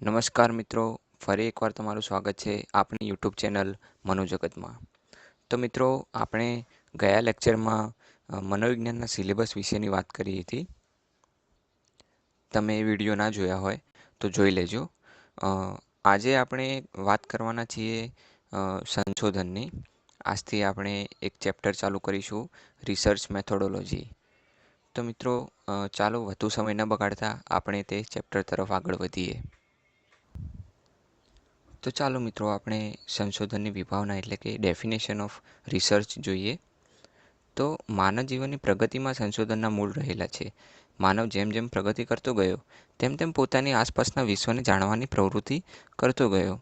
નમસ્કાર મિત્રો, ફરી એકવાર તમારું સ્વાગત છે આપણી યુટ્યુબ ચેનલ મનોજગતમાં. તો મિત્રો, આપણે ગયા લેક્ચરમાં મનોવિજ્ઞાનના સિલેબસ વિશેની વાત કરી હતી. તમે એ વિડીયો ના જોયા હોય તો જોઈ લેજો. આજે આપણે વાત કરવાના છીએ સંશોધનની. આજથી આપણે એક ચેપ્ટર ચાલુ કરીશું, રિસર્ચ મેથોડોલોજી. તો મિત્રો, ચાલો વધુ સમય ન બગાડતા આપણે તે ચેપ્ટર તરફ આગળ વધીએ. તો ચાલો મિત્રો, આપણે સંશોધનની વિભાવના એટલે કે ડેફિનેશન ઓફ રિસર્ચ જોઈએ. તો માનવ જીવનની પ્રગતિમાં સંશોધનના મૂળ રહેલા છે. માનવ જેમ જેમ પ્રગતિ કરતો ગયો તેમ તેમ પોતાની આસપાસના વિશ્વને જાણવાની પ્રવૃત્તિ કરતો ગયો.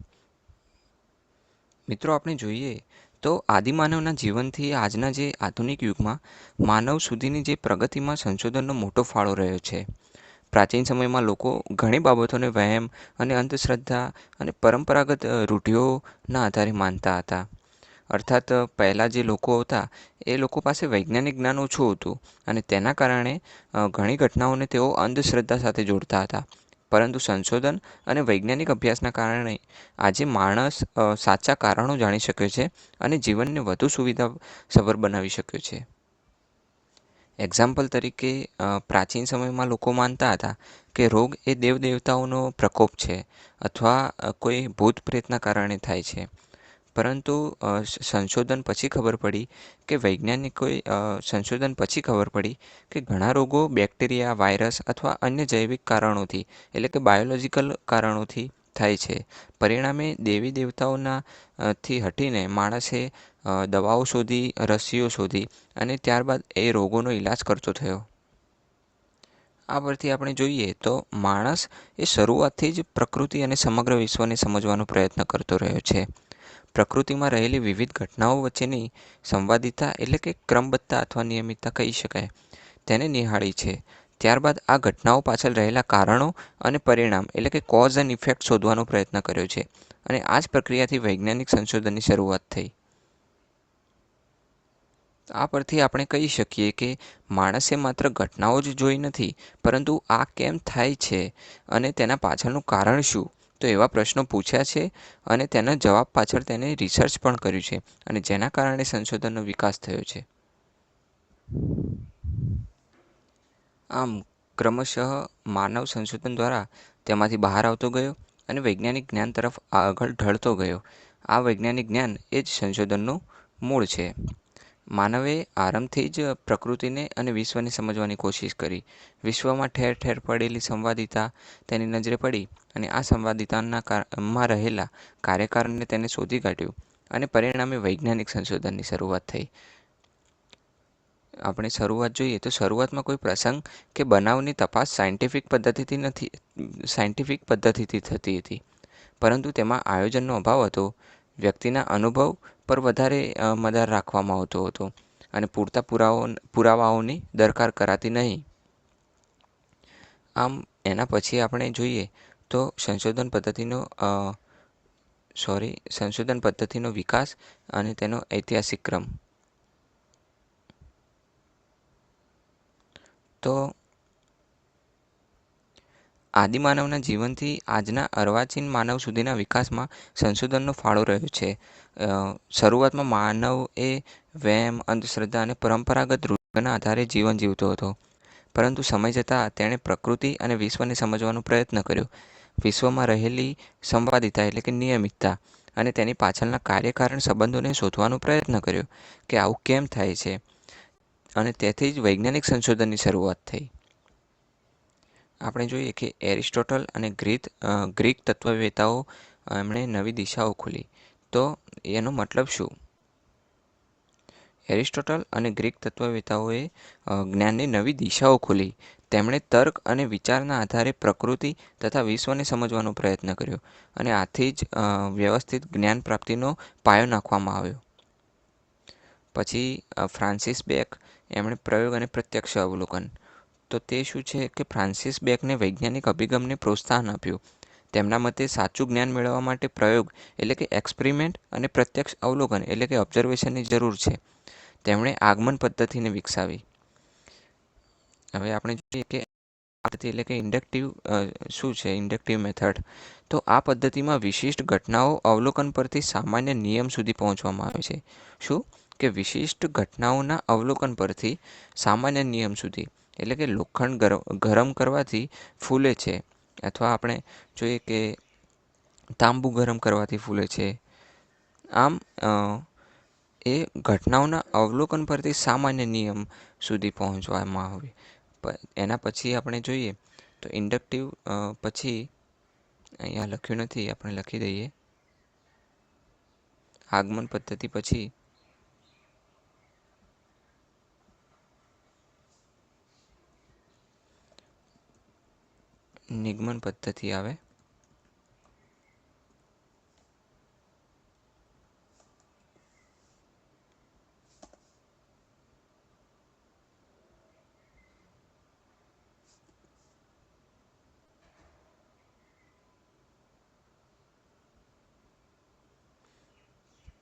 મિત્રો, આપણે જોઈએ તો આદિમાનવના જીવનથી આજના જે આધુનિક યુગમાં માનવ સુધીની જે પ્રગતિમાં સંશોધનનો મોટો ફાળો રહ્યો છે. પ્રાચીન સમયમાં લોકો ઘણી બાબતોને વહેમ અને અંધશ્રદ્ધા અને પરંપરાગત રૂઢિઓના આધારે માનતા હતા. અર્થાત પહેલાં જે લોકો હતા એ લોકો પાસે વૈજ્ઞાનિક જ્ઞાન ઓછું હતું અને તેના કારણે ઘણી ઘટનાઓને તેઓ અંધશ્રદ્ધા સાથે જોડતા હતા. પરંતુ સંશોધન અને વૈજ્ઞાનિક અભ્યાસના કારણે આજે માણસ સાચા કારણો જાણી શક્યો છે અને જીવનને વધુ સુવિધાસભર બનાવી શક્યો છે. એક્ઝામ્પલ તરીકે, પ્રાચીન સમયમાં લોકો માનતા હતા કે રોગ એ દેવદેવતાઓનો પ્રકોપ છે અથવા કોઈ ભૂત પ્રેતના કારણે થાય છે. પરંતુ સંશોધન પછી ખબર પડી કે ઘણા રોગો બેક્ટેરિયા, વાયરસ અથવા અન્ય જૈવિક કારણોથી એટલે કે બાયોલોજિકલ કારણોથી થાય છે. પરિણામે દેવી દેવતાઓના થી હટીને માણસે દવાઓ શોધી, રસીઓ શોધી અને ત્યારબાદ એ રોગોનો ઈલાજ કરતો થયો. આ પરથી આપણે જોઈએ તો માણસ એ શરૂઆતથી જ પ્રકૃતિ અને સમગ્ર વિશ્વને સમજવાનો પ્રયત્ન કરતો રહ્યો છે. પ્રકૃતિમાં રહેલી વિવિધ ઘટનાઓ વચ્ચેની સંવાદિતા એટલે કે ક્રમબદ્ધતા અથવા નિયમિતતા કહી શકાય, તેને નિહાળી છે. ત્યારબાદ આ ઘટનાઓ પાછળ રહેલા કારણો અને પરિણામ એટલે કે કોઝ એન્ડ ઇફેક્ટ શોધવાનો પ્રયત્ન કર્યો છે અને આ જ પ્રક્રિયાથી વૈજ્ઞાનિક સંશોધનની શરૂઆત થઈ. આ પરથી આપણે કહી શકીએ કે માણસે માત્ર ઘટનાઓ જ જોઈ નથી, પરંતુ આ કેમ થાય છે અને તેના પાછળનું કારણ શું, તો એવા પ્રશ્નો પૂછ્યા છે અને તેના જવાબ પાછળ તેને રિસર્ચ પણ કર્યું છે અને જેના કારણે સંશોધનનો વિકાસ થયો છે. આમ ક્રમશઃ માનવ સંશોધન દ્વારા તેમાંથી બહાર આવતો ગયો અને વૈજ્ઞાનિક જ્ઞાન તરફ આગળ ઢળતો ગયો. આ વૈજ્ઞાનિક જ્ઞાન એ જ સંશોધનનું મૂળ છે. માનવે આરંભથી જ પ્રકૃતિને અને વિશ્વને સમજવાની કોશિશ કરી. વિશ્વમાં ઠેર ઠેર પડેલી સંવાદિતા તેની નજરે પડી અને આ સંવાદિતામાં રહેલા કાર્યકારણને તેને શોધી કાઢ્યું અને પરિણામે વૈજ્ઞાનિક સંશોધનની શરૂઆત થઈ. આપણે શરૂઆત જોઈએ તો શરૂઆતમાં કોઈ પ્રસંગ કે બનાવની તપાસ સાયન્ટિફિક પદ્ધતિથી થતી હતી, પરંતુ તેમાં આયોજનનો અભાવ હતો. વ્યક્તિના અનુભવ પર વધારે મદાર રાખવામાં આવતો હતો અને પૂરતા પુરાવાઓની દરકાર કરાતી નહીં. આમ એના પછી આપણે જોઈએ તો સંશોધન પદ્ધતિનો વિકાસ અને તેનો ઐતિહાસિક ક્રમ. તો આદિમાનવના જીવનથી આજના અર્વાચીન માનવ સુધીના વિકાસમાં સંશોધનનો ફાળો રહ્યો છે. શરૂઆતમાં માનવ એ વહેમ, અંધશ્રદ્ધા અને પરંપરાગત રૂઢિઓના આધારે જીવન જીવતો હતો, પરંતુ સમય જતાં તેણે પ્રકૃતિ અને વિશ્વને સમજવાનો પ્રયત્ન કર્યો. વિશ્વમાં રહેલી સંવાદિતા એટલે કે નિયમિતતા અને તેની પાછળના કાર્યકારણ સંબંધોને શોધવાનો પ્રયત્ન કર્યો કે આવું કેમ થાય છે, અને તેથી જ વૈજ્ઞાનિક સંશોધનની શરૂઆત થઈ. આપણે જોઈએ કે એરિસ્ટોટલ અને ગ્રીક તત્વવેતાઓ એમણે નવી દિશાઓ ખોલી. તો એનો મતલબ શું? એરિસ્ટોટલ અને ગ્રીક તત્વવેતાઓએ જ્ઞાનની નવી દિશાઓ ખોલી. તેમણે તર્ક અને વિચારના આધારે પ્રકૃતિ તથા વિશ્વને સમજવાનો પ્રયત્ન કર્યો અને આથી જ વ્યવસ્થિત જ્ઞાન પ્રાપ્તિનો પાયો નાખવામાં આવ્યો. પછી ફ્રાન્સિસ બેક, એમણે પ્રયોગ અને પ્રત્યક્ષ અવલોકન. તો તે શું છે કે ફ્રાન્સિસ બેકને વૈજ્ઞાનિક અભિગમને પ્રોત્સાહન આપ્યું. તેમના મતે સાચું જ્ઞાન મેળવવા માટે પ્રયોગ એટલે કે એક્સપેરિમેન્ટ અને પ્રત્યક્ષ અવલોકન એટલે કે ઓબ્ઝર્વેશનની જરૂર છે. તેમણે આગમન પદ્ધતિને વિકસાવી. હવે આપણે જોઈએ કે પદ્ધતિ એટલે કે ઇન્ડક્ટિવ શું છે ઇન્ડક્ટિવ મેથડ? તો આ પદ્ધતિમાં વિશિષ્ટ ઘટનાઓ અવલોકન પરથી સામાન્ય નિયમ સુધી પહોંચવામાં આવે છે. શું કે વિશિષ્ટ ઘટનાઓના અવલોકન પરથી સામાન્ય નિયમ સુધી, એટલે કે લોખંડ ગરમ કરવાથી ફૂલે છે, અથવા આપણે જોઈએ કે તાંબુ ગરમ કરવાથી ફૂલે છે. આમ એ ઘટનાઓના અવલોકન પરથી સામાન્ય નિયમ સુધી પહોંચવામાં આવે. એના પછી આપણે જોઈએ તો ઇન્ડક્ટિવ પછી અહીંયા લખ્યું નથી, આપણે લખી દઈએ. આગમન પદ્ધતિ પછી નિગમન પદ્ધતિ આવે.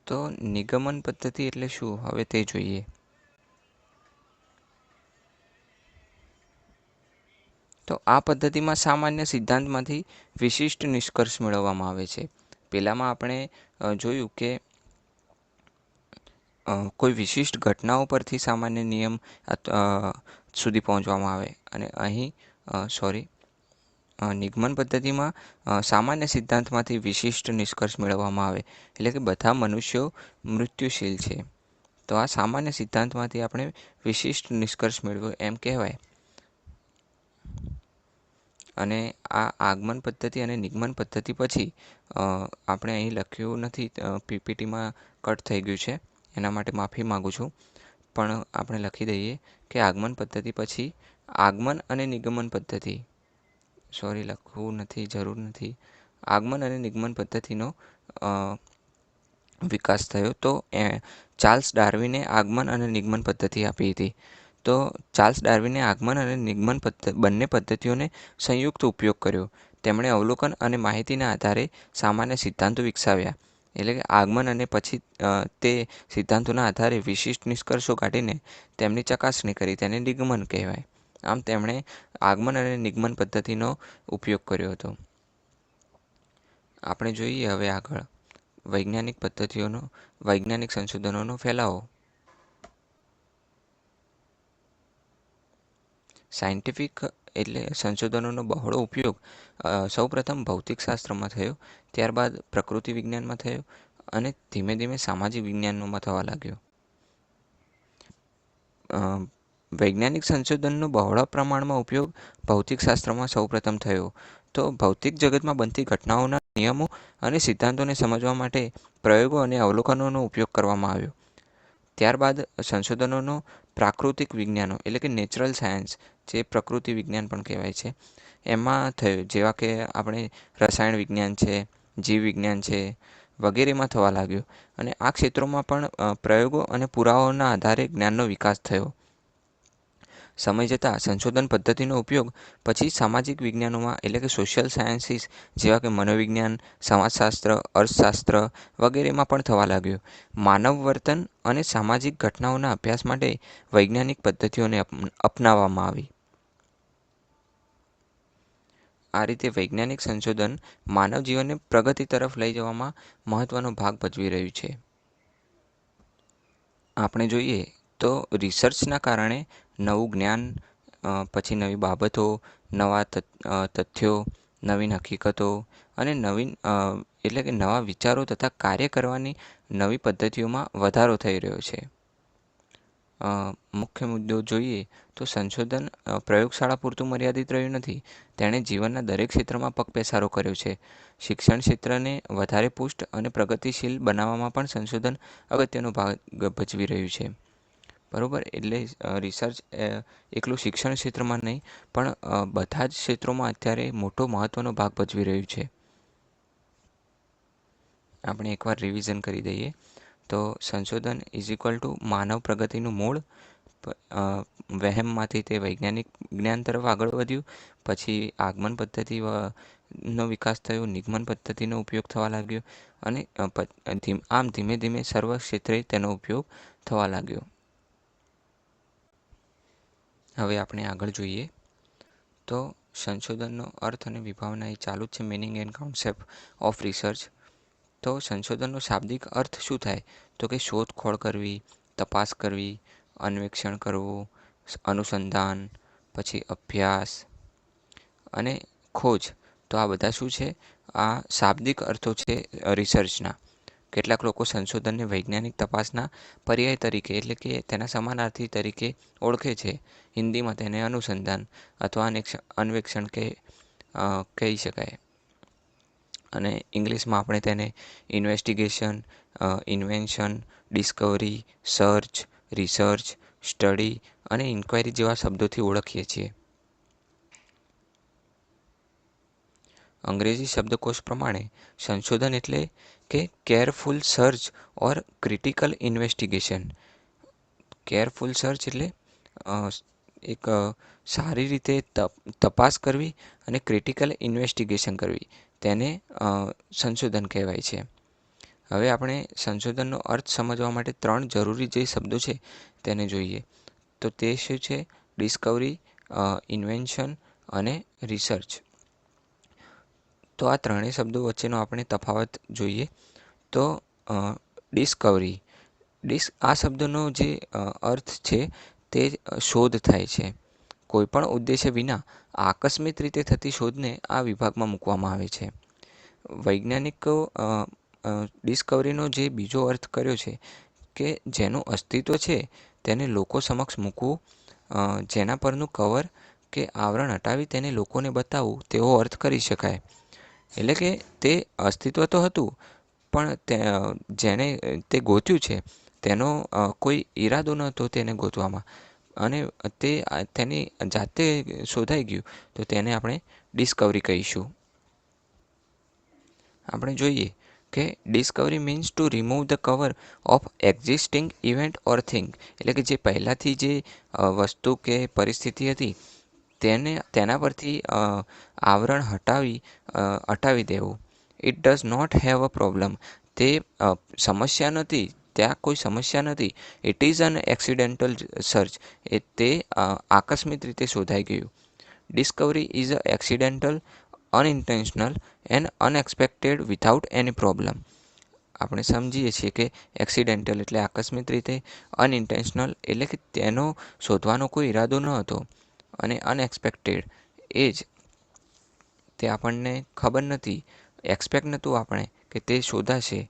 તો નિગમન પદ્ધતિ એટલે શું, હવે તે જોઈએ. તો આ પદ્ધતિમાં સામાન્ય સિદ્ધાંતમાંથી વિશિષ્ટ નિષ્કર્ષ મેળવવામાં આવે છે. પહેલામાં આપણે જોયું કે કોઈ વિશિષ્ટ ઘટનાઓ પરથી સામાન્ય નિયમ સુધી પહોંચવામાં આવે, અને અહીં નિગમન પદ્ધતિમાં સામાન્ય સિદ્ધાંતમાંથી વિશિષ્ટ નિષ્કર્ષ મેળવવામાં આવે, એટલે કે બધા મનુષ્યો મૃત્યુશીલ છે. તો આ સામાન્ય સિદ્ધાંતમાંથી આપણે વિશિષ્ટ નિષ્કર્ષ મેળવ્યો એમ કહેવાય. અને આ આગમન પદ્ધતિ અને નિગમન પદ્ધતિ પછી આપણે અહીં લખ્યું નથી, પીપીટીમાં કટ થઈ ગયું છે, એના માટે માફી માગું છું. પણ આપણે લખી દઈએ કે આગમન પદ્ધતિ પછી આગમન અને નિગમન પદ્ધતિ, લખવું નથી, જરૂર નથી. આગમન અને નિગમન પદ્ધતિનો વિકાસ થયો. તો ચાર્લ્સ ડાર્વિને આગમન અને નિગમન પદ્ધતિ આપી હતી. તો ચાર્લ્સ ડાર્વિને આગમન અને નિગમન બંને પદ્ધતિઓને સંયુક્ત ઉપયોગ કર્યો. તેમણે અવલોકન અને માહિતીના આધારે સામાન્ય સિદ્ધાંતો વિકસાવ્યા. એટલે કે આગમન અને પછી તે સિદ્ધાંતોના આધારે વિશિષ્ટ નિષ્કર્ષો કાઢીને તેમની ચકાસણી કરી, તેને નિગમન કહેવાય. આમ તેમણે આગમન અને નિગમન પદ્ધતિનો ઉપયોગ કર્યો હતો. આપણે જોઈએ હવે આગળ વૈજ્ઞાનિક સંશોધનોનો ફેલાવો. સાયન્ટિફિક એટલે સંશોધનોનો બહોળો ઉપયોગ સૌપ્રથમ ભૌતિકશાસ્ત્રમાં થયો, ત્યારબાદ પ્રકૃતિ વિજ્ઞાનમાં થયો, અને ધીમે ધીમે સામાજિક વિજ્ઞાનોમાં થવા લાગ્યો. વૈજ્ઞાનિક સંશોધનનો બહોળા પ્રમાણમાં ઉપયોગ ભૌતિકશાસ્ત્રમાં સૌપ્રથમ થયો. તો ભૌતિક જગતમાં બનતી ઘટનાઓના નિયમો અને સિદ્ધાંતોને સમજવા માટે પ્રયોગો અને અવલોકનોનો ઉપયોગ કરવામાં આવ્યો. ત્યારબાદ સંશોધનોનો પ્રાકૃતિક વિજ્ઞાનો એટલે કે નેચરલ સાયન્સ, જે પ્રકૃતિ વિજ્ઞાન પણ કહેવાય છે, એમાં થયું. જેવા કે આપણે રસાયણ વિજ્ઞાન છે, જીવ વિજ્ઞાન છે, વગેરેમાં થવા લાગ્યો. અને આ ક્ષેત્રોમાં પણ પ્રયોગો અને પુરાવાઓના આધારે જ્ઞાનનો વિકાસ થયો. સમય જતાં સંશોધન પદ્ધતિનો ઉપયોગ પછી સામાજિક વિજ્ઞાનોમાં એટલે કે સોશિયલ સાયન્સીસ જેવા કે મનોવિજ્ઞાન, સમાજશાસ્ત્ર, અર્થશાસ્ત્ર વગેરેમાં પણ થવા લાગ્યો. માનવ વર્તન અને સામાજિક ઘટનાઓના અભ્યાસ માટે વૈજ્ઞાનિક પદ્ધતિઓને અપનાવવામાં આવી. આ રીતે વૈજ્ઞાનિક સંશોધન માનવ જીવનને પ્રગતિ તરફ લઈ જવામાં મહત્વનો ભાગ ભજવી રહ્યું છે. આપણે જોઈએ તો રિસર્ચના કારણે નવું જ્ઞાન, પછી નવી બાબતો, નવા તથ્યો, નવીન હકીકતો અને એટલે કે નવા વિચારો તથા કાર્ય કરવાની નવી પદ્ધતિઓમાં વધારો થઈ રહ્યો છે. મુખ્ય મુદ્દો જોઈએ તો સંશોધન પ્રયોગશાળા પૂરતું મર્યાદિત રહ્યું નથી. તેણે જીવનના દરેક ક્ષેત્રમાં પગપેસારો કર્યો છે. શિક્ષણ ક્ષેત્રને વધારે પુષ્ટ અને પ્રગતિશીલ બનાવવામાં પણ સંશોધન અગત્યનો ભાગ ભજવી રહ્યું છે. બરાબર, એટલે રિસર્ચ એકલું શિક્ષણ ક્ષેત્રમાં નહીં, પણ બધા જ ક્ષેત્રોમાં અત્યારે મોટો મહત્ત્વનો ભાગ ભજવી રહ્યું છે. આપણે એકવાર રિવિઝન કરી દઈએ તો સંશોધન ઇઝ ઇક્વલ ટુ માનવ પ્રગતિનું મૂળ. વહેમમાંથી તે વૈજ્ઞાનિક જ્ઞાન તરફ આગળ વધ્યું, પછી આગમન પદ્ધતિ નો વિકાસ થયો, નિગમન પદ્ધતિનો ઉપયોગ થવા લાગ્યો, અને આમ ધીમે ધીમે સર્વ ક્ષેત્રે તેનો ઉપયોગ થવા લાગ્યો. હવે આપણે આગળ જોઈએ તો સંશોધનનો અર્થ અને વિભાવના એ ચાલુ જ છે. Meaning and concept of research. તો સંશોધનનો શાબ્દિક અર્થ શું થાય? તો કે શોધખોળ કરવી, તપાસ કરવી, અન્વેષણ કરવું, અનુસંધાન, પછી અભ્યાસ અને ખોજ. તો આ બધા શું છે? આ શાબ્દિક અર્થો છે રિસર્ચના. કેટલાક લોકો સંશોધનને વૈજ્ઞાનિક તપાસના પર્યાય તરીકે એટલે કે તેના સમાનાર્થી તરીકે ઓળખે છે. હિન્દીમાં તેને અનુસંધાન અથવા અન્વેષણ કહી શકાય. અને ઇંગ્લિશમાં આપણે તેને investigation, invention, Discovery, search, research, study અને ઇન્ક્વાયરી જેવા શબ્દોથી ઓળખીએ છીએ. અંગ્રેજી શબ્દકોશ પ્રમાણે સંશોધન એટલે કે કેરફુલ સર્ચ ઓર ક્રિટિકલ ઇન્વેસ્ટિગેશન. કેરફુલ સર્ચ એટલે એક સારી રીતે તપાસ કરવી અને ક્રિટિકલ ઇન્વેસ્ટિગેશન કરવી, તેને સંશોધન કહેવાય છે. હવે આપણે સંશોધનનો અર્થ સમજવા માટે 3 જરૂરી જે શબ્દો છે તેને જોઈએ. તો તે શું છે? ડિસ્કવરી, ઇન્વેન્શન અને રિસર્ચ. તો આ ત્રણેય શબ્દો વચ્ચેનો આપણે તફાવત જોઈએ. તો ડિસ્કવરી, આ શબ્દનો જે અર્થ છે તે શોધ થાય છે. કોઈપણ ઉદ્દેશ્ય વિના આકસ્મિક રીતે થતી શોધને આ વિભાગમાં મૂકવામાં આવે છે. વૈજ્ઞાનિકો ડિસ્કવરીનો જે બીજો અર્થ કર્યો છે કે જેનું અસ્તિત્વ છે તેને લોકો સમક્ષ મૂકવું, જેના પરનું કવર કે આવરણ હટાવી તેને લોકોને બતાવવું, તેવો અર્થ કરી શકાય. એટલે કે તે અસ્તિત્વ તો હતું, પણ જેણે તે ગોત્યું છે તેનો કોઈ ઈરાદો ન હતો તેને ગોતવામાં, અને તે તેની જાતે શોધાઈ ગયું, તો તેને આપણે ડિસ્કવરી કહીશું. આપણે જોઈએ કે Discovery means to remove the cover of existing event or thing. એટલે કે જે પહેલાંથી જે વસ્તુ કે પરિસ્થિતિ હતી તેના પરથી આવરણ હટાવી દેવું. It does not have a problem. તે સમસ્યા નથી, ત્યાં કોઈ સમસ્યા નથી. It is an accidental search. તે આકસ્મિક રીતે શોધાઈ ગયું. Discovery is a accidental, unintentional and unexpected without any problem. આપણે સમજીએ છીએ કે એક્સિડેન્ટલ એટલે આકસ્મિક રીતે, અનઇન્ટેન્શનલ એટલે કે તેનો શોધવાનો કોઈ ઈરાદો ન હતો, અને અનએક્સપેક્ટેડ એ જ તે આપણને ખબર નથી, એક્સપેક્ટ નહોતું આપણે કે તે શોધાશે.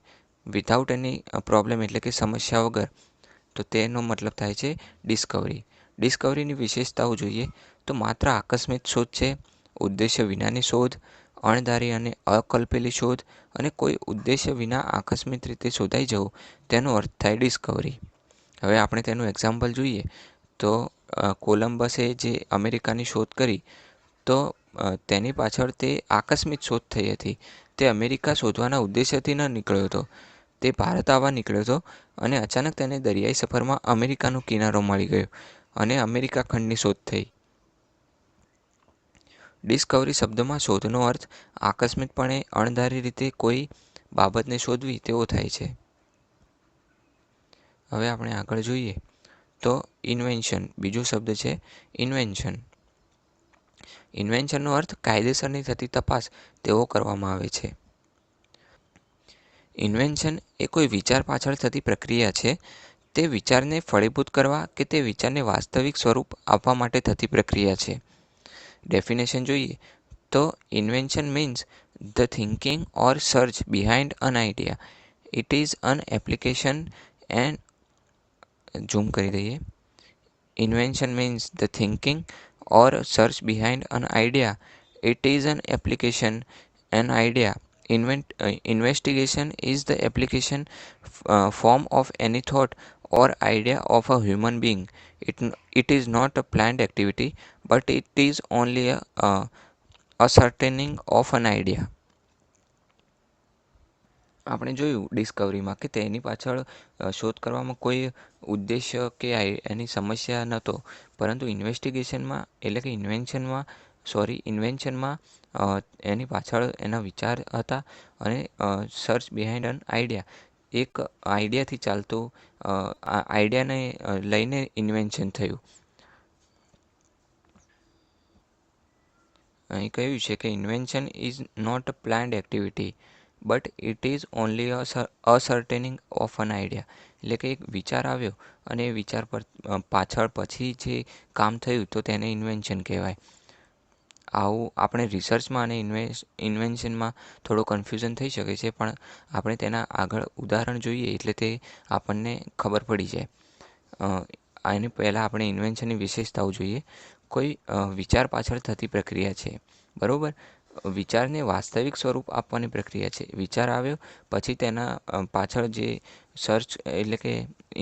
વિથઆઉટ એની પ્રોબ્લેમ એટલે કે સમસ્યા વગર. તો તેનો મતલબ થાય છે ડિસ્કવરી. ડિસ્કવરીની વિશેષતાઓ જોઈએ તો માત્ર આકસ્મિક શોધ છે, ઉદ્દેશ્ય વિનાની શોધ, અણધારી અને અકલ્પેલી શોધ, અને કોઈ ઉદ્દેશ્ય વિના આકસ્મિક રીતે શોધાઈ જવું, તેનો અર્થ થાય ડિસ્કવરી. હવે આપણે તેનું એક્ઝામ્પલ જોઈએ તો કોલંબસે જે અમેરિકાની શોધ કરી, તો તેની પાછળ તે આકસ્મિક શોધ થઈ હતી. તે અમેરિકા શોધવાના ઉદ્દેશ્યથી ન નીકળ્યો હતો. તે ભારત આવવા નીકળ્યો હતો, અને અચાનક તેને દરિયાઈ સફરમાં અમેરિકાનો કિનારો મળી ગયો અને અમેરિકા ખંડની શોધ થઈ. ડિસ્કવરી શબ્દમાં શોધનો અર્થ આકસ્મિકપણે અણધારી રીતે કોઈ બાબતને શોધવી તેવો થાય છે. હવે આપણે આગળ જોઈએ તો ઇન્વેન્શન, બીજો શબ્દ છે ઇન્વેન્શન. ઇન્વેન્શનનો અર્થ કાયદેસરની થતી તપાસ તેવો કરવામાં આવે છે. ઇન્વેન્શન એ કોઈ વિચાર પાછળ થતી પ્રક્રિયા છે. તે વિચારને ફળીભૂત કરવા કે તે વિચારને વાસ્તવિક સ્વરૂપ આપવા માટે થતી પ્રક્રિયા છે. ડેફિનેશન જોઈએ તો invention means the thinking or search behind an idea. It is an application and zoom કરી દઈએ. Invention means the thinking or search behind an idea. It is an application an idea. Investigation is the application form of any thought or idea of a human being. It is not a planned activity, but it is only a ascertaining of an idea. આપણે જોયું ડિસ્કવરીમાં કે તેની પાછળ શોધ કરવામાં કોઈ ઉદ્દેશ્ય કે એની સમસ્યા નહોતો, પરંતુ ઇન્વેસ્ટિગેશનમાં એટલે કે ઇન્વેન્શનમાં એની પાછળ એના વિચાર હતા, અને સર્ચ બિહાઇન્ડ એન આઈડિયા, એક આઈડિયાથી ચાલતું આઈડિયાને લઈને ઇન્વેન્શન થયું. અહીં કહ્યું છે કે invention is not a planned activity but it is only ascertaining of an idea. એટલે કે એક વિચાર આવ્યો અને એ વિચાર પર પાછળ પછી જે કામ થયું તો તેને ઇન્વેન્શન કહેવાય. આવું આપણે રિસર્ચમાં અને ઇન્વેન્શનમાં થોડો કન્ફ્યુઝન થઈ શકે છે, પણ આપણે તેના આગળ ઉદાહરણ જોઈએ એટલે તે આપણને ખબર પડી જાય. આની પહેલાં આપણે ઇન્વેન્શનની વિશેષતાઓ જોઈએ. કોઈ વિચાર પાછળ થતી પ્રક્રિયા છે, બરાબર. વિચારને વાસ્તવિક સ્વરૂપ આપવાની પ્રક્રિયા છે. વિચાર આવ્યો પછી તેના પાછળ જે સર્ચ એટલે કે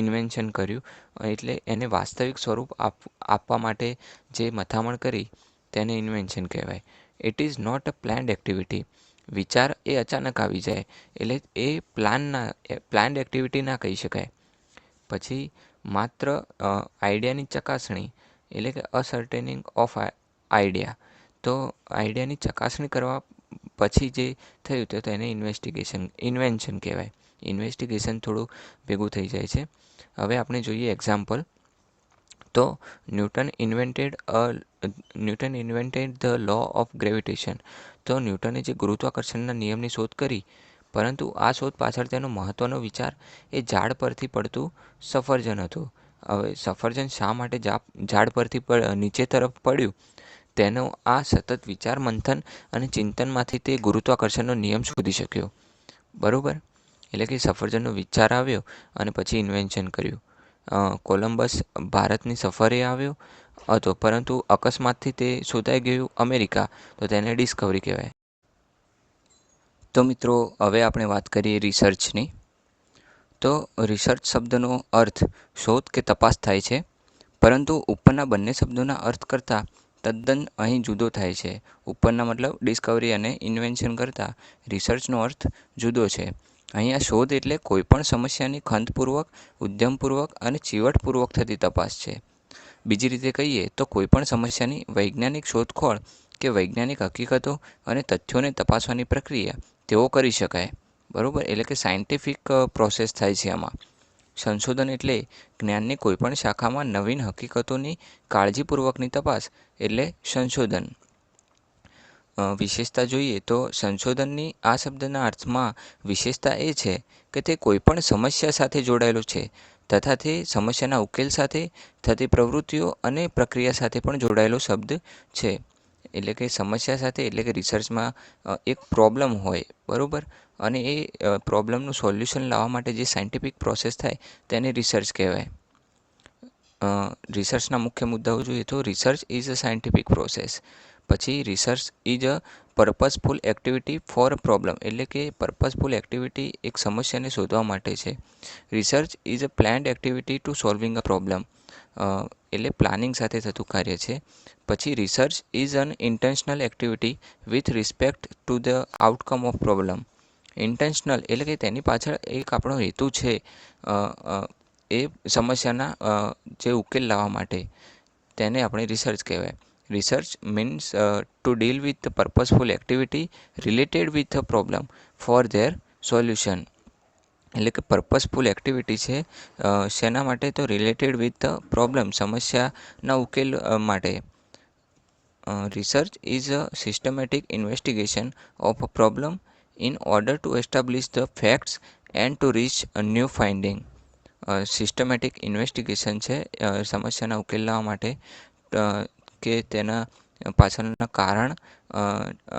ઇન્વેન્શન કર્યું, એટલે એને વાસ્તવિક સ્વરૂપ આપવા માટે જે મથામણ કરી તેને ઇન્વેન્શન કહેવાય. It is not a planned activity. વિચાર એ અચાનક આવી જાય એટલે એ પ્લાન્ડ એક્ટિવિટી ના કહી શકાય. પછી માત્ર આઈડિયાની ચકાસણી એટલે કે અસર્ટેનિંગ ઓફ આઈડિયા. તો આઈડિયાની ચકાસણી કરવા પછી જે થયું તો તેને ઇન્વેન્શન કહેવાય. ઇન્વેસ્ટિગેશન થોડું ભેગું થઈ જાય છે. હવે આપણે જોઈએ એક્ઝામ્પલ. તો Newton invented the law of gravitation. તો ન્યૂટને જે ગુરુત્વાકર્ષણના નિયમની શોધ કરી, પરંતુ આ શોધ પાછળ તેનો મહત્ત્વનો વિચાર એ ઝાડ પરથી પડતું સફરજન હતું. હવે સફરજન શા માટે ઝાડ પરથી નીચે તરફ પડ્યું, તેનો આ સતત વિચાર મંથન અને ચિંતનમાંથી તે ગુરુત્વાકર્ષણનો નિયમ શોધી શક્યો, બરાબર. એટલે કે સફરજનનો વિચાર આવ્યો અને પછી ઇન્વેન્શન કર્યું. કોલંબસ ભારતની સફરે આવ્યો હતો, પરંતુ અકસ્માતથી તે શોધાઈ ગયું અમેરિકા, તો તેને ડિસ્કવરી કહેવાય. તો મિત્રો, હવે આપણે વાત કરીએ રિસર્ચની. તો રિસર્ચ શબ્દનો અર્થ શોધ કે તપાસ થાય છે, પરંતુ ઉપરના બંને શબ્દોના અર્થ કરતાં તદ્દન અહીં જુદો થાય છે. ઉપરના મતલબ ડિસ્કવરી અને ઇન્વેન્શન કરતાં રિસર્ચનો અર્થ જુદો છે. અહીંયા શોધ એટલે કોઈપણ સમસ્યાની ખંતપૂર્વક, ઉદ્યમપૂર્વક અને ચીવટપૂર્વક થતી તપાસ છે. બીજી રીતે કહીએ તો કોઈપણ સમસ્યાની વૈજ્ઞાનિક શોધખોળ કે વૈજ્ઞાનિક હકીકતો અને તથ્યોને તપાસવાની પ્રક્રિયા તેઓ કરી શકાય, બરાબર. એટલે કે સાયન્ટિફિક પ્રોસેસ થાય છે આમાં. સંશોધન એટલે જ્ઞાનની કોઈપણ શાખામાં નવીન હકીકતોની કાળજીપૂર્વકની તપાસ એટલે સંશોધન. વિશેષતા જોઈએ તો સંશોધનની આ શબ્દના અર્થમાં વિશેષતા એ છે કે તે કોઈપણ સમસ્યા સાથે જોડાયેલું છે તથા તે સમસ્યાના ઉકેલ સાથે થતી પ્રવૃત્તિઓ અને પ્રક્રિયા સાથે પણ જોડાયેલો શબ્દ છે. એટલે કે સમસ્યા સાથે એટલે કે રિસર્ચમાં એક પ્રોબ્લેમ હોય, બરાબર, અને એ પ્રોબ્લેમનું સોલ્યુશન લાવવા માટે જે સાયન્ટિફિક પ્રોસેસ થાય તેને રિસર્ચ કહેવાય. રિસર્ચના મુખ્ય મુદ્દાઓ જોઈએ તો research is a scientific process. પછી research is a purposeful activity for a problem. એટલે કે પર્પઝફુલ એક્ટિવિટી એક સમસ્યાને શોધવા માટે છે. Research is a planned activity to solving a problem. એટલે પ્લાનિંગ સાથે થતું કાર્ય છે. પછી research is an intentional activity with respect to the outcome of problem. Intentional એટલે કે તેની પાછળ એક આપણો હેતુ છે એ સમસ્યાના જે ઉકેલ લાવવા માટે, તેને આપણે રિસર્ચ કહેવાય. Research means to deal with purposeful activity related with a problem for their solution. એટલે કે પર્પઝફુલ એક્ટિવિટી છે શેના માટે, તો રિલેટેડ વિથ પ્રોબ્લેમ, સમસ્યાના ઉકેલ માટે. Research is a systematic investigation of a problem in order to establish the facts and to reach a new finding. Systematic investigation છે સમસ્યાના ઉકેલ લાવવા માટે, કે તેના પાછળના કારણ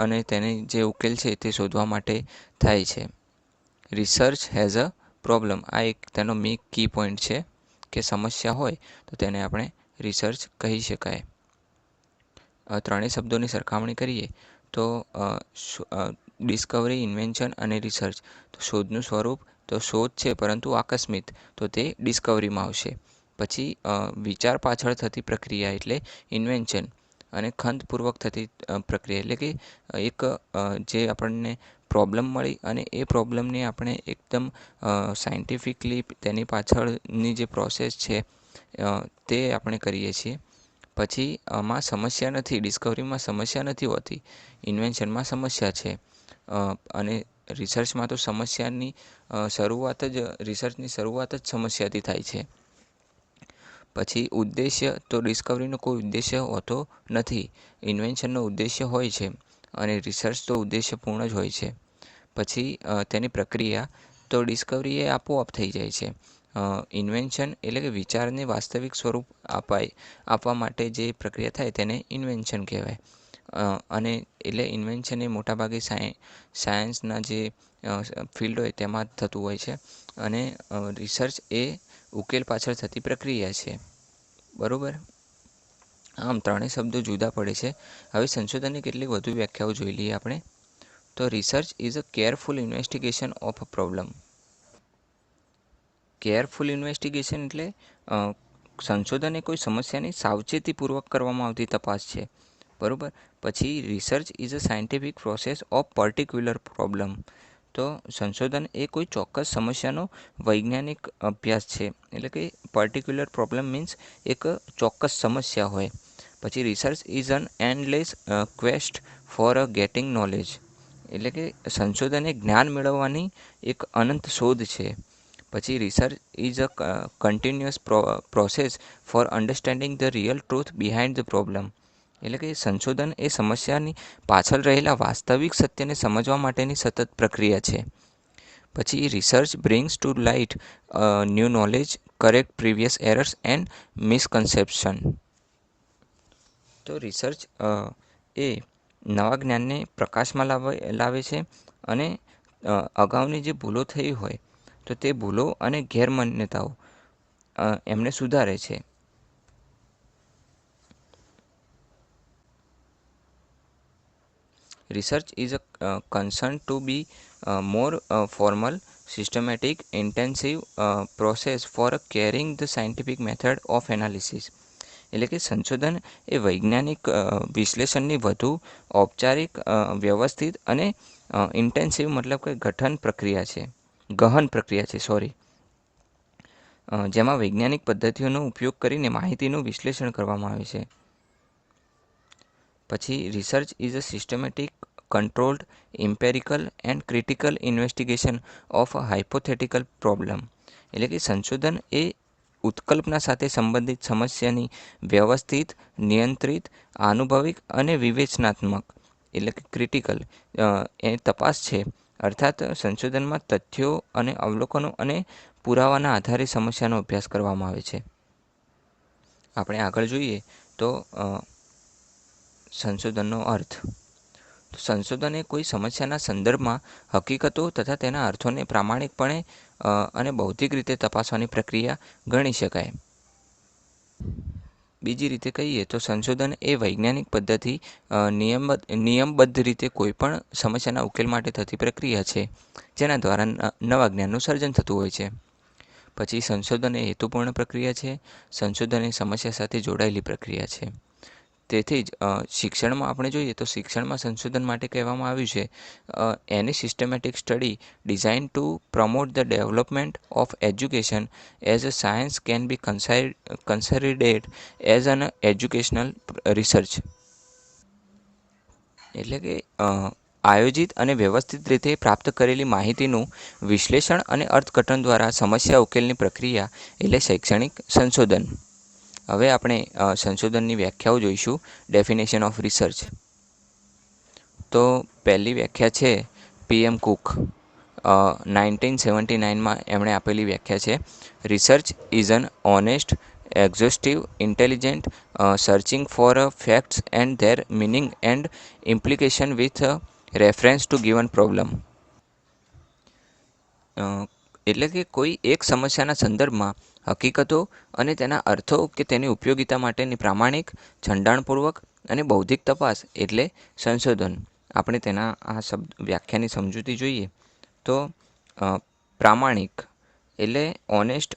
અને તેની જે ઉકેલ છે તે શોધવા માટે થાય છે. રિસર્ચ હેઝ અ પ્રોબ્લેમ, આ એક તેનો મેઇન કી પોઈન્ટ છે કે સમસ્યા હોય તો તેને આપણે રિસર્ચ કહી શકાય. ત્રણેય શબ્દોની સરખામણી કરીએ તો ડિસ્કવરી, ઇન્વેન્શન અને રિસર્ચ. તો શોધનું સ્વરૂપ, તો શોધ છે પરંતુ આકસ્મિક, તો તે ડિસ્કવરીમાં આવશે. પછી વિચાર પાછળ થતી પ્રક્રિયા એટલે ઇન્વેન્શન, અને ખંતપૂર્વક થતી પ્રક્રિયા એટલે કે એક જે આપણને પ્રોબ્લેમ મળી અને એ પ્રોબ્લેમને આપણે એકદમ સાયન્ટિફિકલી તેની પાછળની જે પ્રોસેસ છે તે આપણે કરીએ છીએ. પછી આમાં સમસ્યા નથી, ડિસ્કવરીમાં સમસ્યા નથી હોતી, ઇન્વેન્શનમાં સમસ્યા છે. અને રિસર્ચમાં તો રિસર્ચની શરૂઆત જ સમસ્યાથી થાય છે. પછી ઉદ્દેશ્ય, તો ડિસ્કવરીનો કોઈ ઉદ્દેશ્ય હોતો નથી. ઇન્વેન્શનનો ઉદ્દેશ્ય હોય છે અને રિસર્ચ તો ઉદ્દેશ્યપૂર્ણ જ હોય છે. પછી તેની પ્રક્રિયા, તો ડિસ્કવરી એ આપોઆપ થઈ જાય છે. ઇન્વેન્શન એટલે કે વિચારને વાસ્તવિક સ્વરૂપ આપવા માટે જે પ્રક્રિયા થાય તેને ઇન્વેન્શન કહેવાય. અને એટલે ઇન્વેન્શન એ મોટાભાગે સાયન્સના જે ફિલ્ડ હોય તેમાં થતું હોય છે. અને રિસર્ચ એ ઉકેલ પાછળ થતી પ્રક્રિયા છે. બરાબર. આમ ત્રણેય શબ્દો જુદા પડે છે. હવે સંશોધનની કેટલીક વધુ વ્યાખ્યાઓ જોઈ લઈએ આપણે. તો research is a careful investigation of a problem. Careful investigation એટલે સંશોધન એ કોઈ સમસ્યાની સાવચેતીપૂર્વક કરવામાં આવતી તપાસ છે. બરાબર. પછી research is a scientific process of particular problem. તો સંશોધન એ કોઈ ચોક્કસ સમસ્યાનો વૈજ્ઞાનિક અભ્યાસ છે. એટલે કે પર્ટિક્યુલર પ્રોબ્લેમ મીન્સ એક ચોક્કસ સમસ્યા હોય. પછી research is an endless quest for getting knowledge. એટલે કે સંશોધન એ જ્ઞાન મેળવવાની એક અનંત શોધ છે. પછી research is a continuous process four understanding the real truth behind the problem. એટલે કે સંશોધન એ સમસ્યાની પાછળ રહેલા વાસ્તવિક સત્યને સમજવા માટેની સતત પ્રક્રિયા છે. પછી research brings to light new knowledge, correct previous errors and misconception. તો રિસર્ચ એ નવા જ્ઞાનને પ્રકાશમાં લાવે છે અને અગાઉની જે ભૂલો થઈ હોય તો તે ભૂલો અને ગેરમાન્યતાઓ એમને સુધારે છે. Research is a concern to be more formal, systematic, intensive process for carrying the scientific method of analysis. એટલે કે સંશોધન એ વૈજ્ઞાનિક વિશ્લેષણની વધુ ઔપચારિક, વ્યવસ્થિત અને ઇન્ટેન્સિવ મતલબ કે ગહન પ્રક્રિયા છે જેમાં વૈજ્ઞાનિક પદ્ધતિઓનો ઉપયોગ કરીને માહિતીનું વિશ્લેષણ કરવામાં આવે છે. પછી research is a systematic, controlled, empirical and critical investigation of a hypothetical problem. એટલે કે સંશોધન એ ઉત્કલ્પના સાથે સંબંધિત સમસ્યાની વ્યવસ્થિત, નિયંત્રિત, આનુભવિક અને વિવેચનાત્મક એટલે કે ક્રિટિકલ એ તપાસ છે. અર્થાત સંશોધનમાં તથ્યો અને અવલોકનો અને પુરાવાના આધારે સમસ્યાનો અભ્યાસ કરવામાં આવે છે. આપણે આગળ જોઈએ તો સંશોધનનો અર્થ. તો સંશોધન એ કોઈ સમસ્યાના સંદર્ભમાં હકીકતો તથા તેના અર્થોને પ્રામાણિકપણે અને બૌદ્ધિક રીતે તપાસવાની પ્રક્રિયા ગણી શકાય. બીજી રીતે કહીએ તો સંશોધન એ વૈજ્ઞાનિક પદ્ધતિ નિયમબદ્ધ રીતે કોઈપણ સમસ્યાના ઉકેલ માટે થતી પ્રક્રિયા છે જેના દ્વારા નવા જ્ઞાનનું સર્જન થતું હોય છે. પછી સંશોધન એ હેતુપૂર્ણ પ્રક્રિયા છે. સંશોધન એ સમસ્યા સાથે જોડાયેલી પ્રક્રિયા છે. તેથી જ શિક્ષણમાં આપણે જોઈએ તો શિક્ષણમાં સંશોધન માટે કહેવામાં આવ્યું છે any systematic study design to promote the development of education as a science can be considered as an educational research. એટલે કે આયોજિત અને વ્યવસ્થિત રીતે પ્રાપ્ત કરેલી માહિતીનું વિશ્લેષણ અને અર્થઘટન દ્વારા સમસ્યા ઉકેલની પ્રક્રિયા એટલે શૈક્ષણિક સંશોધન. હવે આપણે સંશોધનની વ્યાખ્યાઓ જોઈશું. Definition of research. તો પહેલી વ્યાખ્યા છે PM કુક 1979માં એમણે આપેલી વ્યાખ્યા છે. Research is N honest, exhaustive, intelligent searching for facts and their meaning and implication with reference to given problem. એટલે કે કોઈ એક સમસ્યાના સંદર્ભમાં હકીકતો અને તેના અર્થો કે તેની ઉપયોગિતા માટેની પ્રામાણિક, છંડાણપૂર્વક અને બૌદ્ધિક તપાસ એટલે સંશોધન. આપણે તેના આ વ્યાખ્યાની સમજૂતી જોઈએ તો પ્રામાણિક એટલે ઓનેસ્ટ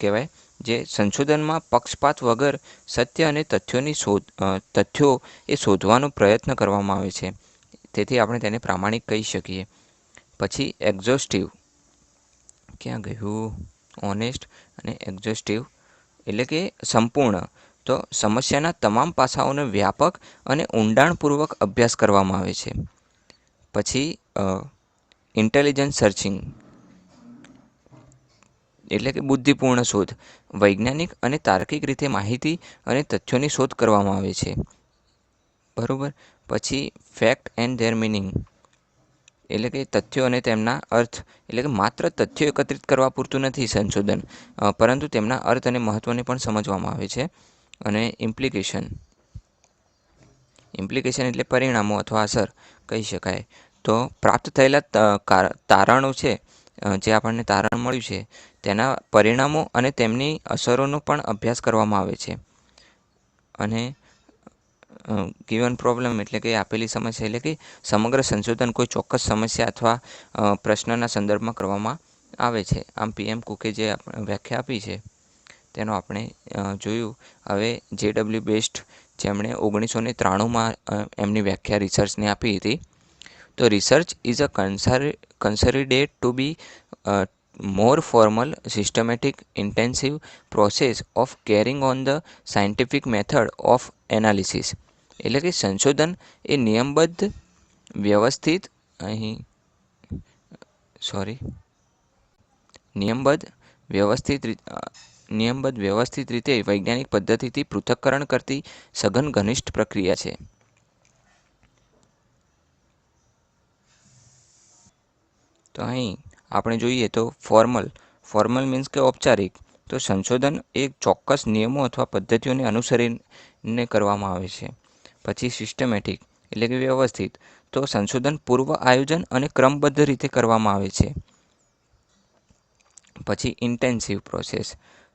કહેવાય, જે સંશોધનમાં પક્ષપાત વગર સત્ય અને તથ્યો એ શોધવાનો પ્રયત્ન કરવામાં આવે છે. તેથી આપણે તેને પ્રામાણિક કહી શકીએ. પછી એક્ઝોસ્ટિવ, ક્યાં ગયું? ઓનેસ્ટ અને એક્ઝોસ્ટિવ એટલે કે સંપૂર્ણ. તો સમસ્યાના તમામ પાસાઓનો વ્યાપક અને ઊંડાણપૂર્વક અભ્યાસ કરવામાં આવે છે. પછી ઇન્ટેલિજન્ટ સર્ચિંગ એટલે કે બુદ્ધિપૂર્ણ શોધ. વૈજ્ઞાનિક અને તાર્કિક રીતે માહિતી અને તથ્યોની શોધ કરવામાં આવે છે. બરોબર. પછી ફેક્ટ એન્ડ ધેર મિનિંગ, એટલે કે તથ્યો અને તેમના અર્થ. એટલે કે માત્ર તથ્યો એકત્રિત કરવા પૂરતું નથી સંશોધન, પરંતુ તેમના અર્થ અને મહત્ત્વને પણ સમજવામાં આવે છે. અને ઇમ્પ્લિકેશન એટલે પરિણામો અથવા અસર કહી શકાય. તો પ્રાપ્ત થયેલા તારણો છે, જે આપણને તારણ મળ્યું છે તેના પરિણામો અને તેમની અસરોનો પણ અભ્યાસ કરવામાં આવે છે. અને ગિવન પ્રોબ્લેમ એટલે કે આપેલી સમસ્યા, એટલે કે સમગ્ર સંશોધન કોઈ ચોક્કસ સમસ્યા અથવા પ્રશ્નના સંદર્ભમાં કરવામાં આવે છે. આમ PM કુકે જે વ્યાખ્યા આપી છે તેનો આપણે જોયું. હવે JW બેસ્ટ, જેમણે 1993માં એમની વ્યાખ્યા રિસર્ચને આપી હતી. તો research is a considered to be more formal, systematic, intensive process of carrying on the scientific method of analysis. એટલે કે સંશોધન એ નિયમબદ્ધ વ્યવસ્થિત અહીં વ્યવસ્થિત રીતે વૈજ્ઞાનિક પદ્ધતિથી પૃથક્કરણ કરતી સઘન ઘનિષ્ઠ પ્રક્રિયા છે. તો અહીં આપણે જોઈએ તો ફોર્મલ મીન્સ કે ઔપચારિક. તો સંશોધન એ ચોક્કસ નિયમો અથવા પદ્ધતિઓને અનુસરીને કરવામાં આવે છે. પછી સિસ્ટમેટિક એટલે કે વ્યવસ્થિત. તો સંશોધન પૂર્વ આયોજન અને ક્રમબદ્ધ રીતે કરવામાં આવે છે. પછી ઇન્ટેન્સિવ પ્રોસેસ,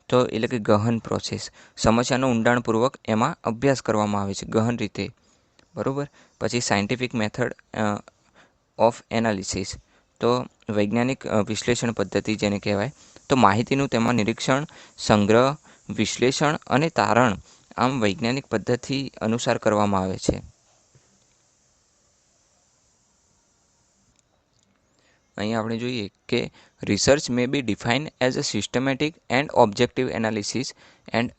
તો એટલે કે ગહન પ્રોસેસ. સમસ્યાનો ઊંડાણપૂર્વક એમાં અભ્યાસ કરવામાં આવે છે ગહન રીતે. બરાબર. પછી સાયન્ટિફિક મેથડ ઓફ એનાલિસિસ, તો વૈજ્ઞાનિક વિશ્લેષણ પદ્ધતિ જેને કહેવાય. તો માહિતીનું તેમાં નિરીક્ષણ, સંગ્રહ, વિશ્લેષણ અને તારણ આમ વૈજ્ઞાનિક પદ્ધતિ અનુસાર કરવામાં આવે છે. અહીં આપણે જોઈએ કે research may be defined as a systematic and objective analysis and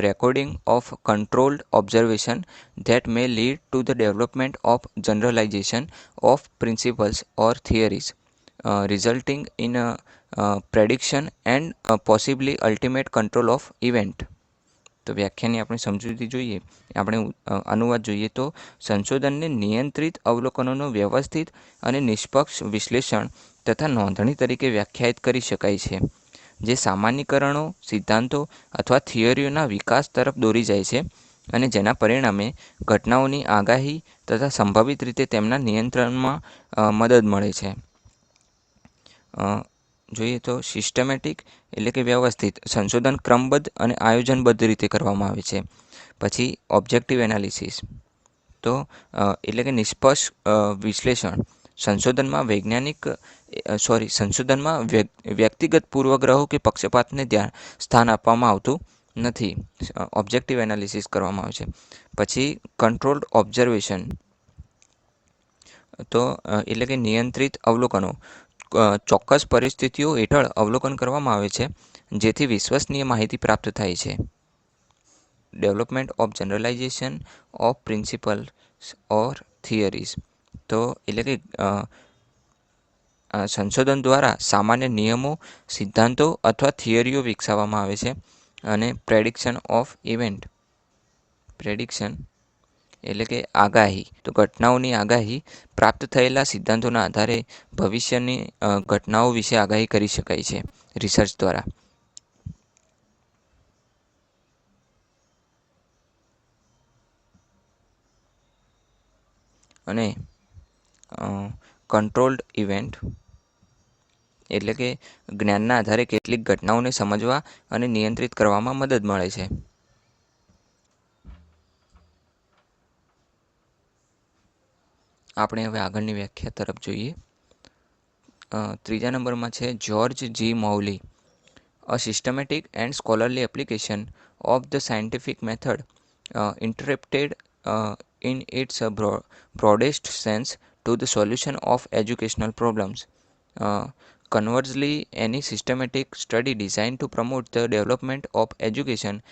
recording of controlled observation that may lead to the development of generalization of principles or theories, resulting in a prediction and possibly ultimate control of event. તો વ્યાખ્યાની આપણે સમજૂતી જોઈએ, આપણે અનુવાદ જોઈએ તો સંશોધનને નિયંત્રિત અવલોકનોનો વ્યવસ્થિત અને નિષ્પક્ષ વિશ્લેષણ તથા નોંધણી તરીકે વ્યાખ્યાયિત કરી શકાય છે, જે સામાન્યીકરણો, સિદ્ધાંતો અથવા થિયરીઓના વિકાસ તરફ દોરી જાય છે અને જેના પરિણામે ઘટનાઓની આગાહી તથા સંભવિત રીતે તેમના નિયંત્રણમાં મદદ મળે છે. જોઈએ તો સિસ્ટમેટિક એટલે કે વ્યવસ્થિત. સંશોધન ક્રમબદ્ધ અને આયોજનબદ્ધ રીતે કરવામાં આવે છે. પછી ઓબ્જેક્ટિવ એનાલિસિસ, તો એટલે કે નિષ્પક્ષ વિશ્લેષણ. સંશોધનમાં વ્યક્તિગત પૂર્વગ્રહો કે પક્ષપાતને સ્થાન આપવામાં આવતું નથી. ઓબ્જેક્ટિવ એનાલિસિસ કરવામાં આવે છે. પછી કંટ્રોલ્ડ ઓબ્ઝર્વેશન, તો એટલે કે નિયંત્રિત અવલોકનો. ચોક્કસ પરિસ્થિતિઓ હેઠળ અવલોકન કરવામાં આવે છે જેથી વિશ્વસનીય માહિતી પ્રાપ્ત થાય છે. Development of generalisation of principles or theories, તો એટલે કે સંશોધન દ્વારા સામાન્ય નિયમો, સિદ્ધાંતો અથવા થિયરીઓ વિકસાવવામાં આવે છે. અને પ્રેડિક્શન ઓફ ઇવેન્ટ, એટલે કે આગાહી. તો ઘટનાઓની આગાહી. પ્રાપ્ત થયેલા સિદ્ધાંતોના આધારે ભવિષ્યની ઘટનાઓ વિશે આગાહી કરી શકાય છે રિસર્ચ દ્વારા. અને કંટ્રોલ્ડ ઇવેન્ટ એટલે કે જ્ઞાનના આધારે કેટલીક ઘટનાઓને સમજવા અને નિયંત્રિત કરવામાં મદદ મળે છે. આપણે હવે આગળની વ્યાખ્યા તરફ જોઈએ. ત્રીજા નંબરમાં છે George G Mouly, a systematic and scholarly application of the scientific method interpreted in its broadest sense to the solution of educational problems. Conversely, any systematic study designed to promote the development of education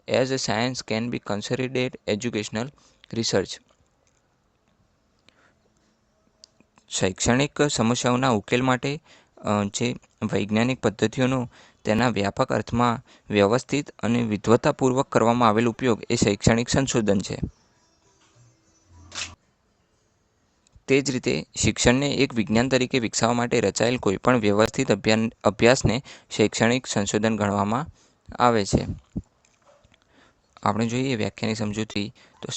as a science can be considered educational research. શૈક્ષણિક સમસ્યાઓના ઉકેલ માટે જે વૈજ્ઞાનિક પદ્ધતિઓનો તેના વ્યાપક અર્થમાં વ્યવસ્થિત અને વિદ્વતાપૂર્વક કરવામાં આવેલ ઉપયોગ એ શૈક્ષણિક સંશોધન છે. તે જ રીતે શિક્ષણને એક વિજ્ઞાન તરીકે વિકસાવવા માટે રચાયેલ કોઈપણ વ્યવસ્થિત અભ્યાસને શૈક્ષણિક સંશોધન ગણવામાં આવે છે. આપણે જોઈએ વ્યાખ્યાની સમજૂતી તો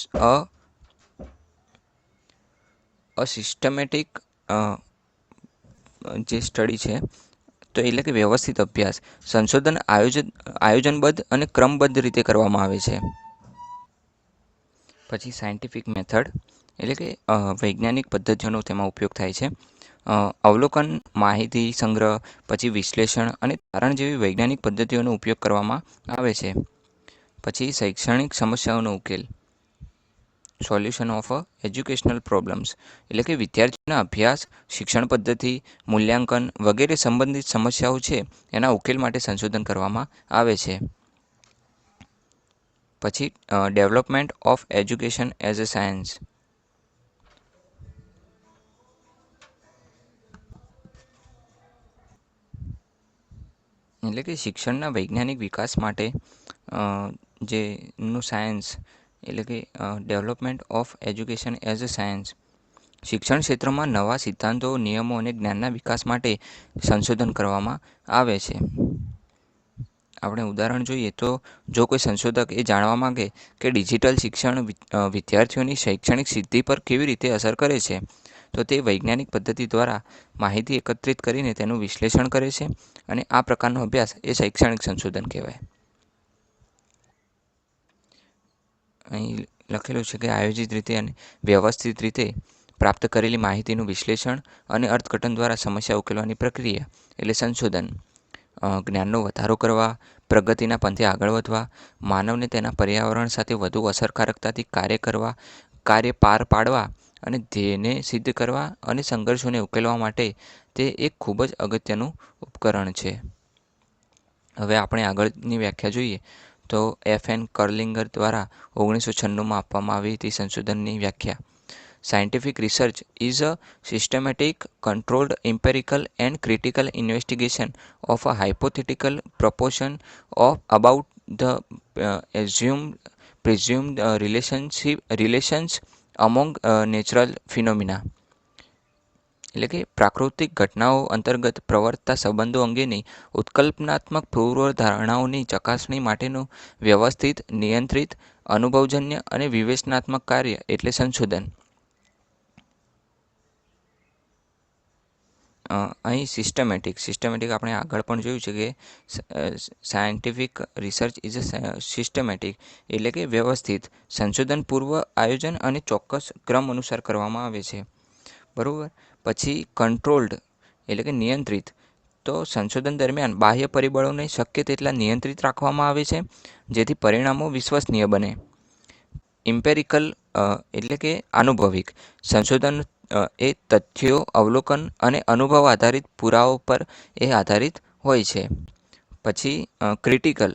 સિસ્ટમેટિક જે સ્ટડી છે તો એટલે કે વ્યવસ્થિત અભ્યાસ સંશોધન આયોજનબદ્ધ અને ક્રમબદ્ધ રીતે કરવામાં આવે છે. પછી સાયન્ટિફિક મેથડ એટલે કે વૈજ્ઞાનિક પદ્ધતિઓનો તેમાં ઉપયોગ થાય છે. અવલોકન, માહિતી સંગ્રહ, પછી વિશ્લેષણ અને તારણ જેવી વૈજ્ઞાનિક પદ્ધતિઓનો ઉપયોગ કરવામાં આવે છે. પછી શૈક્ષણિક સમસ્યાઓનો ઉકેલ સોલ્યુશન ઓફ એજ્યુકેશનલ પ્રોબ્લેમ્સ એટલે કે વિદ્યાર્થીઓના અભ્યાસ, શિક્ષણ પદ્ધતિ, મૂલ્યાંકન વગેરે સંબંધિત સમસ્યાઓ છે એના ઉકેલ માટે સંશોધન કરવામાં આવે છે. પછી development of education as a science એટલે કે શિક્ષણના વૈજ્ઞાનિક વિકાસ માટે જેનું સાયન્સ એટલે કે development of education as a science શિક્ષણ ક્ષેત્રમાં નવા સિદ્ધાંતો, નિયમો અને જ્ઞાનના વિકાસ માટે સંશોધન કરવામાં આવે છે. આપણે ઉદાહરણ જોઈએ તો જો કોઈ સંશોધક એ જાણવા માંગે કે ડિજિટલ શિક્ષણ વિદ્યાર્થીઓની શૈક્ષણિક સિદ્ધિ પર કેવી રીતે અસર કરે છે તો તે વૈજ્ઞાનિક પદ્ધતિ દ્વારા માહિતી એકત્રિત કરીને તેનું વિશ્લેષણ કરે છે અને આ પ્રકારનો અભ્યાસ એ શૈક્ષણિક સંશોધન કહેવાય. અહીં લખેલું છે કે આયોજિત રીતે અને વ્યવસ્થિત રીતે પ્રાપ્ત કરેલી માહિતીનું વિશ્લેષણ અને અર્થઘટન દ્વારા સમસ્યા ઉકેલવાની પ્રક્રિયા એટલે સંશોધન. જ્ઞાનનો વધારો કરવા, પ્રગતિના પંથે આગળ વધવા, માનવને તેના પર્યાવરણ સાથે વધુ અસરકારકતાથી કાર્ય પાર પાડવા અને ધ્યેયને સિદ્ધ કરવા અને સંઘર્ષોને ઉકેલવા માટે તે એક ખૂબ જ અગત્યનું ઉપકરણ છે. હવે આપણે આગળની વ્યાખ્યા જોઈએ તો F.N. કર્લિંગર દ્વારા 1996માં આપવામાં આવી હતી સંશોધનની વ્યાખ્યા. Scientific research is a systematic, controlled, empirical and critical investigation of a hypothetical proposition about the presumed relations among natural phenomena. એટલે કે પ્રાકૃતિક ઘટનાઓ અંતર્ગત પ્રવર્તતા સંબંધો અંગેની ઉત્કલ્પનાત્મક પૂર્વધારણાઓની ચકાસણી માટેનું વ્યવસ્થિત, નિયંત્રિત, અનુભવજન્ય અને વિવેચનાત્મક કાર્ય એટલે સંશોધન. અહીં સિસ્ટમેટિક આપણે આગળ પણ જોયું છે કે scientific research is a systematic એટલે કે વ્યવસ્થિત સંશોધન પૂર્વ આયોજન અને ચોક્કસ ક્રમ અનુસાર કરવામાં આવે છે. બરાબર. પછી કંટ્રોલ્ડ એટલે કે નિયંત્રિત તો સંશોધન દરમિયાન બાહ્ય પરિબળોને શક્ય તેટલા નિયંત્રિત રાખવામાં આવે છે જેથી પરિણામો વિશ્વસનીય બને. ઇમ્પેરિકલ એટલે કે આનુભવિક સંશોધન એ તથ્યો, અવલોકન અને અનુભવ આધારિત પુરાવો પર એ આધારિત હોય છે. પછી ક્રિટિકલ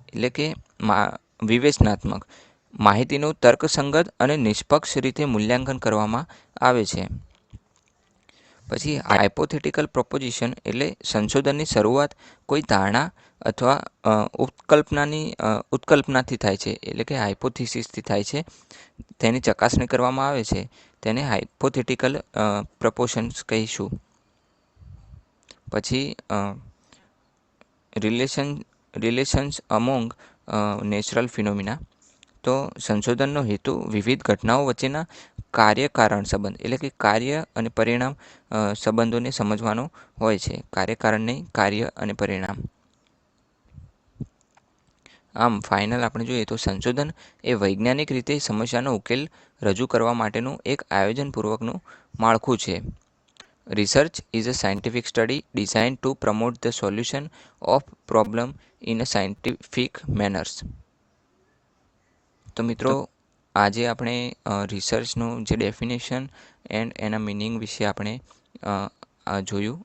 એટલે કે વિવેચનાત્મક માહિતીનું તર્કસંગત અને નિષ્પક્ષ રીતે મૂલ્યાંકન કરવામાં આવે છે. પછી હાઇપોથેટિકલ પ્રોપોઝિશન એટલે સંશોધનની શરૂઆત કોઈ ધારણા અથવા ઉત્કલ્પનાથી થાય છે એટલે કે હાઇપોથિસિસથી થાય છે. તેની ચકાસણી કરવામાં આવે છે તેને હાઇપોથેટિકલ પ્રપોશન્સ કહીશું. પછી રિલેશન્સ અમોંગ નેચરલ ફિનોમિના તો સંશોધનનો હેતુ વિવિધ ઘટનાઓ વચ્ચેના કાર્ય-કારણ સંબંધ એટલે કે કાર્ય અને પરિણામ સંબંધોને સમજવાનો હોય છે. કાર્ય-કારણ નહીં, કાર્ય અને પરિણામ. આમ ફાઇનલ આપણે જોઈએ તો સંશોધન એ વૈજ્ઞાનિક રીતે સમસ્યાનો ઉકેલ રજૂ કરવા માટેનું એક આયોજનપૂર્વકનું માળખું છે. Research is a scientific study designed to promote the solution of problem in a scientific manners. તો મિત્રો આજે આપણે રિસર્ચનું જે ડેફિનેશન એન્ડ એના મિનિંગ વિશે આપણે જોયું.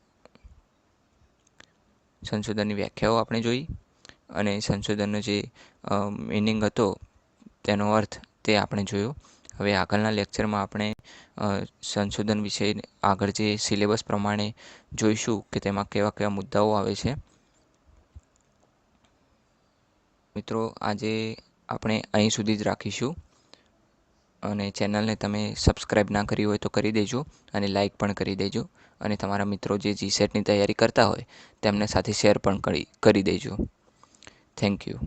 સંશોધનની વ્યાખ્યાઓ આપણે જોઈ અને સંશોધનનો જે મિનિંગ હતો તેનો અર્થ તે આપણે જોયો. હવે આગળના લેક્ચરમાં આપણે સંશોધન વિશે આગળ જે સિલેબસ પ્રમાણે જોઈશું કે તેમાં કેવા કેવા મુદ્દાઓ આવે છે. મિત્રો, આજે આપણે અહીં સુધી જ રાખીશું અને ચેનલને તમે સબસ્ક્રાઈબ ના કરી હોય તો કરી દેજો અને લાઈક પણ કરી દેજો અને તમારા મિત્રો જે જીસેટની તૈયારી કરતા હોય તેમને સાથે શેર પણ કરી દેજો. Thank you.